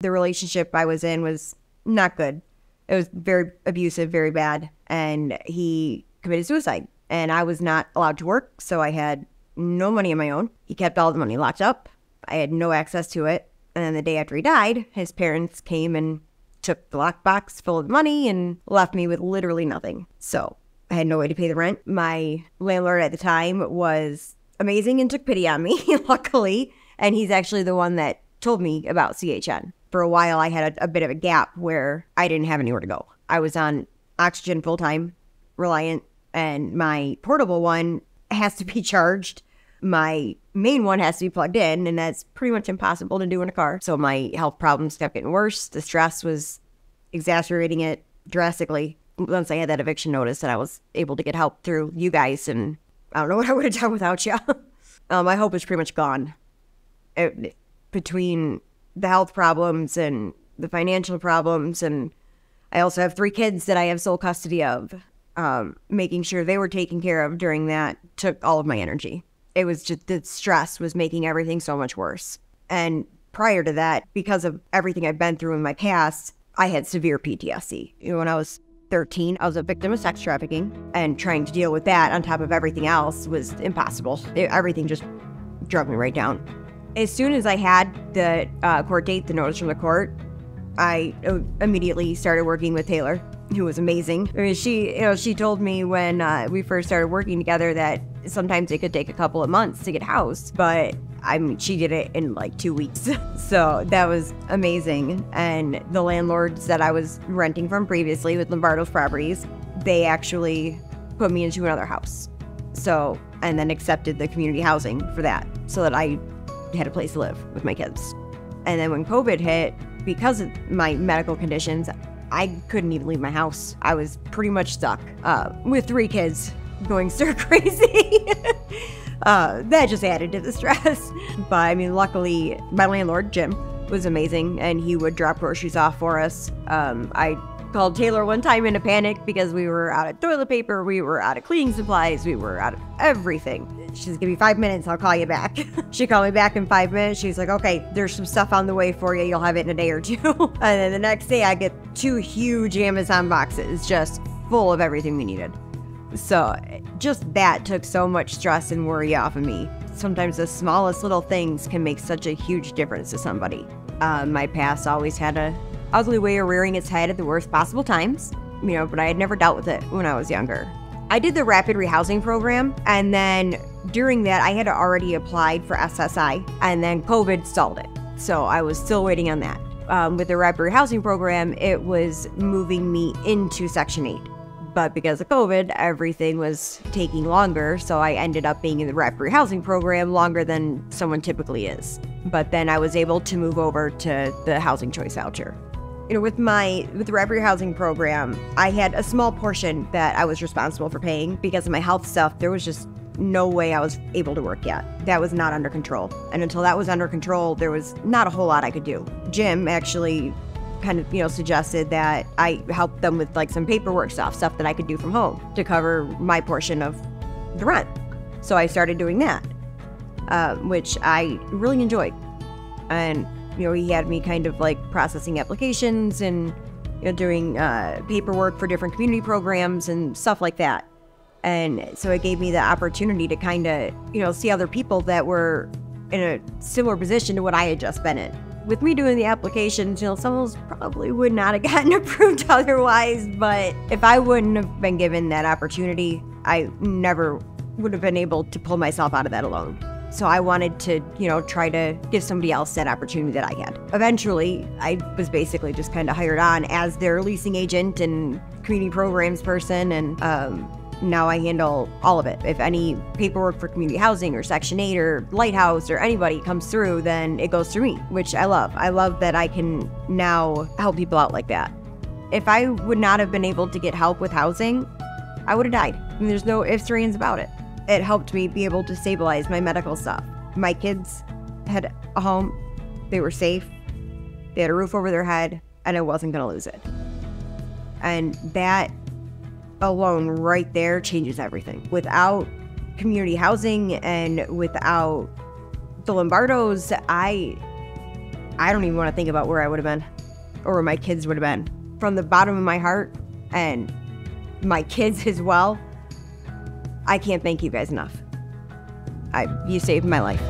the relationship I was in was not good. It was very abusive, very bad. And he committed suicide. And I was not allowed to work, so I had no money of my own. He kept all the money locked up. I had no access to it. And then the day after he died, his parents came and took the lockbox full of money and left me with literally nothing. So I had no way to pay the rent. My landlord at the time was amazing and took pity on me, luckily. And he's actually the one that told me about CHN. For a while, I had a bit of a gap where I didn't have anywhere to go. I was on oxygen full-time, Reliant, and my portable one has to be charged. My main one has to be plugged in, and that's pretty much impossible to do in a car. So my health problems kept getting worse. The stress was exacerbating it drastically. Once I had that eviction notice, and I was able to get help through you guys, and I don't know what I would have done without you. My hope is pretty much gone. Between the health problems and the financial problems, and I also have 3 kids that I have sole custody of. Making sure they were taken care of during that took all of my energy. It was just the stress was making everything so much worse. And prior to that, because of everything I've been through in my past, I had severe PTSD. When I was 13, I was a victim of sex trafficking, and trying to deal with that on top of everything else was impossible. Everything just drug me right down. As soon as I had the court date, the notice from the court, I immediately started working with Taylor, who was amazing. I mean, she told me when we first started working together that sometimes it could take a couple of months to get housed, but I mean, she did it in like 2 weeks. So that was amazing. And the landlords that I was renting from previously with Lombardo's Properties, they actually put me into another house. So, and then accepted the community housing for that, so that I had a place to live with my kids. And then when COVID hit, because of my medical conditions, I couldn't even leave my house. I was pretty much stuck with 3 kids going stir crazy. That just added to the stress. But I mean, luckily, my landlord, Jim, was amazing, and he would drop groceries off for us. I called Taylor one time in a panic because we were out of toilet paper, we were out of cleaning supplies, we were out of everything. She said, give me 5 minutes, I'll call you back. She called me back in 5 minutes. She's like, okay, there's some stuff on the way for you. You'll have it in a day or 2. And then the next day I get 2 huge Amazon boxes just full of everything we needed. So just that took so much stress and worry off of me. Sometimes the smallest little things can make such a huge difference to somebody. My past always had a ugly way of rearing its head at the worst possible times, but I had never dealt with it when I was younger. I did the rapid rehousing program, and then during that I had already applied for SSI, and then COVID stalled it. So I was still waiting on that. With the rapid rehousing program, it was moving me into Section 8. But because of COVID, everything was taking longer, so I ended up being in the rapid rehousing program longer than someone typically is. But then I was able to move over to the housing choice voucher. With the rapid rehousing program, I had a small portion that I was responsible for paying because of my health stuff. There was just no way I was able to work yet. That was not under control. And until that was under control, there was not a whole lot I could do. Jim actually kind of, suggested that I help them with like some paperwork stuff that I could do from home to cover my portion of the rent. So I started doing that, which I really enjoyed. And, he had me kind of like processing applications and, doing paperwork for different community programs and stuff like that. And so it gave me the opportunity to kind of, see other people that were in a similar position to what I had just been in. With me doing the applications, some of those probably would not have gotten approved otherwise, but if I wouldn't have been given that opportunity, I never would have been able to pull myself out of that alone. So I wanted to, try to give somebody else that opportunity that I had. Eventually, I was basically just kind of hired on as their leasing agent and community programs person, and now I handle all of it. If any paperwork for community housing or Section 8 or Lighthouse or anybody comes through, then it goes through me, which I love. I love that I can now help people out like that. If I would not have been able to get help with housing, I would have died. There's no ifs or ands about it. It helped me be able to stabilize my medical stuff. My kids had a home, they were safe, they had a roof over their head, and I wasn't gonna lose it. And that alone right there changes everything. Without community housing and without the Lombardos, I I don't even want to think about where I would have been or where my kids would have been. From the bottom of my heart, and my kids as well, I can't thank you guys enough. You saved my life.